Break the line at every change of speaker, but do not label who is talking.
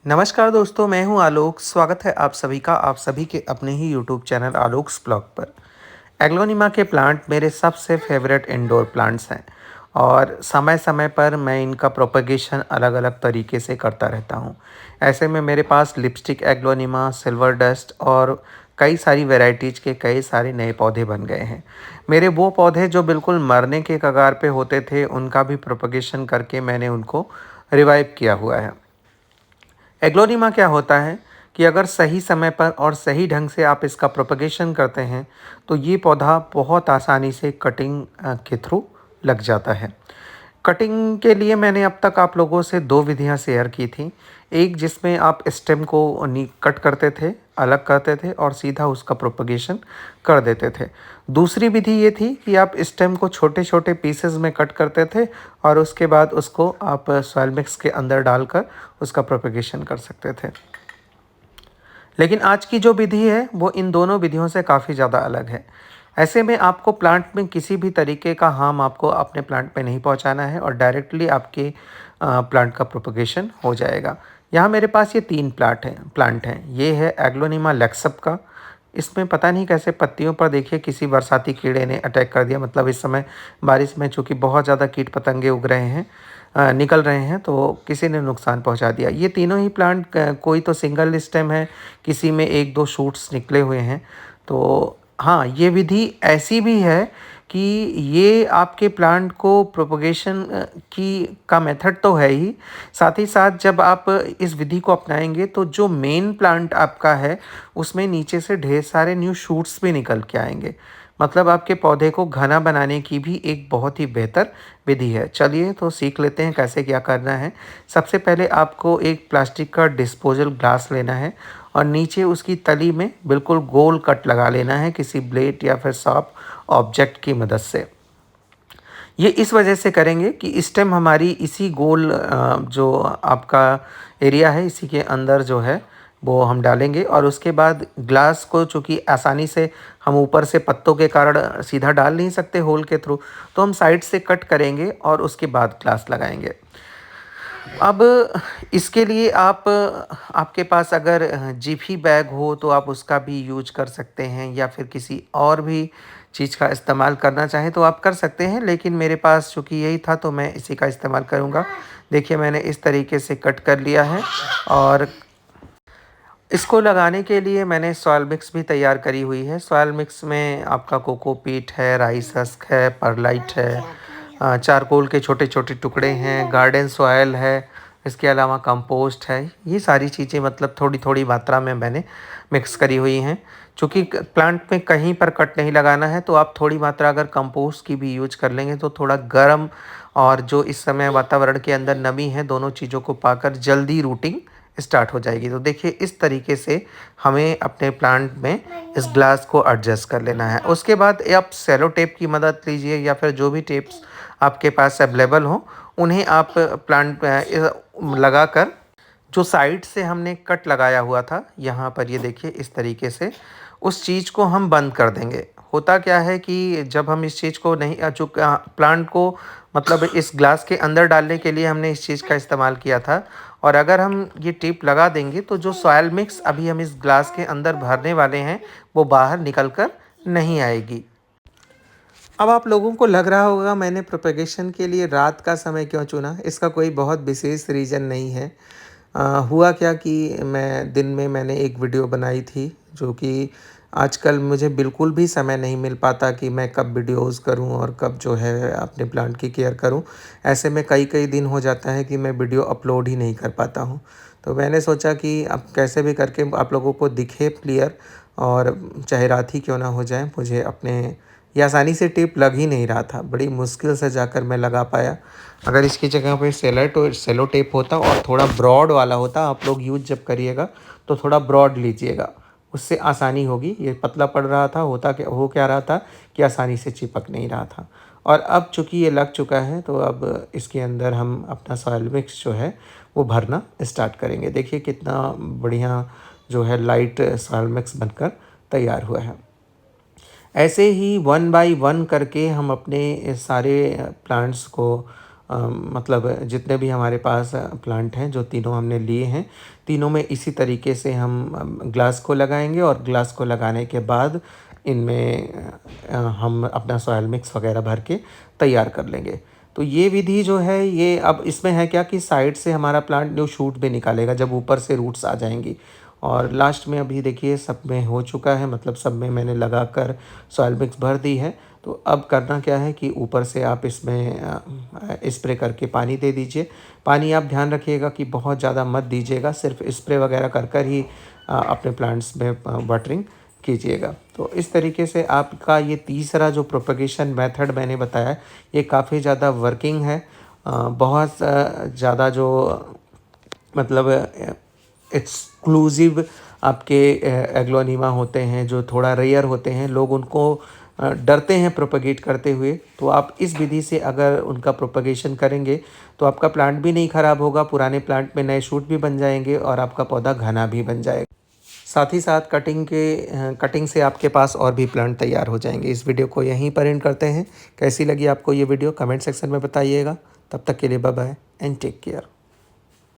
नमस्कार दोस्तों, मैं हूं आलोक। स्वागत है आप सभी का आप सभी के अपने ही यूट्यूब चैनल आलोक्स ब्लॉग पर। एग्लोनिमा के प्लांट मेरे सबसे फेवरेट इंडोर प्लांट्स हैं और समय समय पर मैं इनका प्रोपगेशन अलग अलग तरीके से करता रहता हूं। ऐसे में मेरे पास लिपस्टिक एग्लोनिमा, सिल्वर डस्ट और कई सारी वैरायटीज़ के कई सारे नए पौधे बन गए हैं। मेरे वो पौधे जो बिल्कुल मरने के कगार पे होते थे, उनका भी प्रोपगेशन करके मैंने उनको रिवाइव किया हुआ है। एग्लोनिमा क्या होता है कि अगर सही समय पर और सही ढंग से आप इसका प्रोपगेशन करते हैं तो ये पौधा बहुत आसानी से कटिंग के थ्रू लग जाता है। कटिंग के लिए मैंने अब तक आप लोगों से दो विधियां शेयर की थी। एक जिसमें आप स्टेम को कट करते थे, अलग करते थे और सीधा उसका प्रोपगेशन कर देते थे। दूसरी विधि ये थी कि आप स्टेम को छोटे छोटे पीसेस में कट करते थे और उसके बाद उसको आप सॉइल मिक्स के अंदर डालकर उसका प्रोपगेशन कर सकते थे। लेकिन आज की जो विधि है वो इन दोनों विधियों से काफ़ी ज़्यादा अलग है। ऐसे में आपको प्लांट में किसी भी तरीके का हार्म आपको अपने प्लांट पे नहीं पहुंचाना है और डायरेक्टली आपके प्लांट का प्रोपगेशन हो जाएगा। यहाँ मेरे पास ये तीन प्लांट हैं। ये है एग्लोनिमा लेक्सप का। इसमें पता नहीं कैसे पत्तियों पर देखिए किसी बरसाती कीड़े ने अटैक कर दिया। मतलब इस समय बारिश में चूँकि बहुत ज़्यादा कीट पतंगे उग रहे हैं, निकल रहे हैं, तो किसी ने नुकसान पहुंचा दिया। ये तीनों ही प्लांट कोई तो सिंगल स्टेम है, किसी में एक दो शूट्स निकले हुए हैं। तो हाँ, ये विधि ऐसी भी है कि ये आपके प्लांट को प्रोपगेशन की का मेथड तो है ही, साथ ही साथ जब आप इस विधि को अपनाएंगे तो जो मेन प्लांट आपका है उसमें नीचे से ढेर सारे न्यू शूट्स भी निकल के आएंगे। मतलब आपके पौधे को घना बनाने की भी एक बहुत ही बेहतर विधि है। चलिए तो सीख लेते हैं कैसे क्या करना है। सबसे पहले आपको एक प्लास्टिक का डिस्पोजल ग्लास लेना है और नीचे उसकी तली में बिल्कुल गोल कट लगा लेना है किसी ब्लेड या फिर शार्प ऑब्जेक्ट की मदद से। ये इस वजह से करेंगे कि स्टेम हमारी इसी गोल जो आपका एरिया है इसी के अंदर जो है वो हम डालेंगे और उसके बाद ग्लास को चूँकि आसानी से हम ऊपर से पत्तों के कारण सीधा डाल नहीं सकते होल के थ्रू, तो हम साइड से कट करेंगे और उसके बाद ग्लास लगाएंगे। अब इसके लिए आप आपके पास अगर जिफी बैग हो तो आप उसका भी यूज कर सकते हैं या फिर किसी और भी चीज़ का इस्तेमाल करना चाहें तो आप कर सकते हैं, लेकिन मेरे पास चूँकि यही था तो मैं इसी का इस्तेमाल करूँगा। देखिए मैंने इस तरीके से कट कर लिया है और इसको लगाने के लिए मैंने सॉइल मिक्स भी तैयार करी हुई है। सॉइल मिक्स में आपका कोकोपीट है, राइस हस्क है, परलाइट है, चारकोल के छोटे छोटे टुकड़े हैं, गार्डन सॉइल है, इसके अलावा कंपोस्ट है। ये सारी चीज़ें मतलब थोड़ी थोड़ी मात्रा में मैंने मिक्स करी हुई हैं। चूँकि प्लांट में कहीं पर कट नहीं लगाना है तो आप थोड़ी मात्रा अगर कंपोस्ट की भी यूज कर लेंगे तो थोड़ा गर्म और जो इस समय वातावरण के अंदर नमी है दोनों चीज़ों को पाकर जल्दी रूटिंग स्टार्ट हो जाएगी। तो देखिए इस तरीके से हमें अपने प्लांट में इस ग्लास को एडजस्ट कर लेना है। उसके बाद आप सेलो टेप की मदद लीजिए या फिर जो भी टेप्स आपके पास अवेलेबल हो उन्हें आप प्लांट लगाकर जो साइड से हमने कट लगाया हुआ था यहाँ पर ये देखिए इस तरीके से उस चीज़ को हम बंद कर देंगे। होता क्या है कि जब हम इस चीज़ को नहीं जो प्लांट को मतलब इस ग्लास के अंदर डालने के लिए हमने इस चीज़ का इस्तेमाल किया था और अगर हम ये टिप लगा देंगे तो जो सॉयल मिक्स अभी हम इस ग्लास के अंदर भरने वाले हैं वो बाहर निकल कर नहीं आएगी। अब आप लोगों को लग रहा होगा मैंने प्रोपेगेशन के लिए रात का समय क्यों चुना। इसका कोई बहुत विशेष रीज़न नहीं है। हुआ क्या कि मैं दिन में मैंने एक वीडियो बनाई थी जो कि आजकल मुझे बिल्कुल भी समय नहीं मिल पाता कि मैं कब वीडियोज़ करूं और कब जो है अपने प्लांट की केयर करूं। ऐसे में कई कई दिन हो जाता है कि मैं वीडियो अपलोड ही नहीं कर पाता हूं। तो मैंने सोचा कि अब कैसे भी करके आप लोगों को दिखे क्लियर और चाहे रात ही क्यों ना हो जाए मुझे अपने ये आसानी से टेप लग ही नहीं रहा था। बड़ी मुश्किल से जाकर मैं लगा पाया। अगर इसकी जगह पे सेलो टेप होता और थोड़ा ब्रॉड वाला होता, आप लोग यूज जब करिएगा तो थोड़ा ब्रॉड लीजिएगा, उससे आसानी होगी। ये पतला पड़ रहा था, होता क्या हो क्या रहा था कि आसानी से चिपक नहीं रहा था। और अब चूँकि ये लग चुका है तो अब इसके अंदर हम अपना सॉइल मिक्स जो है वो भरना स्टार्ट करेंगे। देखिए कितना बढ़िया जो है लाइट सॉइल मिक्स बनकर तैयार हुआ है। ऐसे ही वन बाय वन करके हम अपने सारे प्लांट्स को मतलब जितने भी हमारे पास प्लांट हैं, जो तीनों हमने लिए हैं, तीनों में इसी तरीके से हम ग्लास को लगाएंगे और ग्लास को लगाने के बाद इनमें हम अपना सॉयल मिक्स वगैरह भर के तैयार कर लेंगे। तो ये विधि जो है, ये अब इसमें है क्या कि साइड से हमारा प्लांट न्यू शूट भी निकालेगा जब ऊपर से रूट्स आ जाएंगी। और लास्ट में अभी देखिए सब में हो चुका है, मतलब सब में मैंने लगाकर सॉइल मिक्स भर दी है। तो अब करना क्या है कि ऊपर से आप इसमें स्प्रे करके पानी दे दीजिए। पानी आप ध्यान रखिएगा कि बहुत ज़्यादा मत दीजिएगा, सिर्फ स्प्रे वगैरह कर ही अपने प्लांट्स में वाटरिंग कीजिएगा। तो इस तरीके से आपका ये तीसरा जो प्रोपगेशन मेथड मैंने बताया, ये काफ़ी ज़्यादा वर्किंग है। बहुत ज़्यादा जो मतलब एक्सक्लूसिव आपके एग्लोनीमा होते हैं, जो थोड़ा रेयर होते हैं, लोग उनको डरते हैं प्रोपगेट करते हुए। तो आप इस विधि से अगर उनका प्रोपगेशन करेंगे तो आपका प्लांट भी नहीं ख़राब होगा, पुराने प्लांट में नए शूट भी बन जाएंगे और आपका पौधा घना भी बन जाएगा। साथ ही साथ कटिंग से आपके पास और भी प्लांट तैयार हो जाएंगे। इस वीडियो को यहीं पर एंड करते हैं। कैसी लगी आपको ये वीडियो कमेंट सेक्शन में बताइएगा। तब तक के लिए bye bye and take care.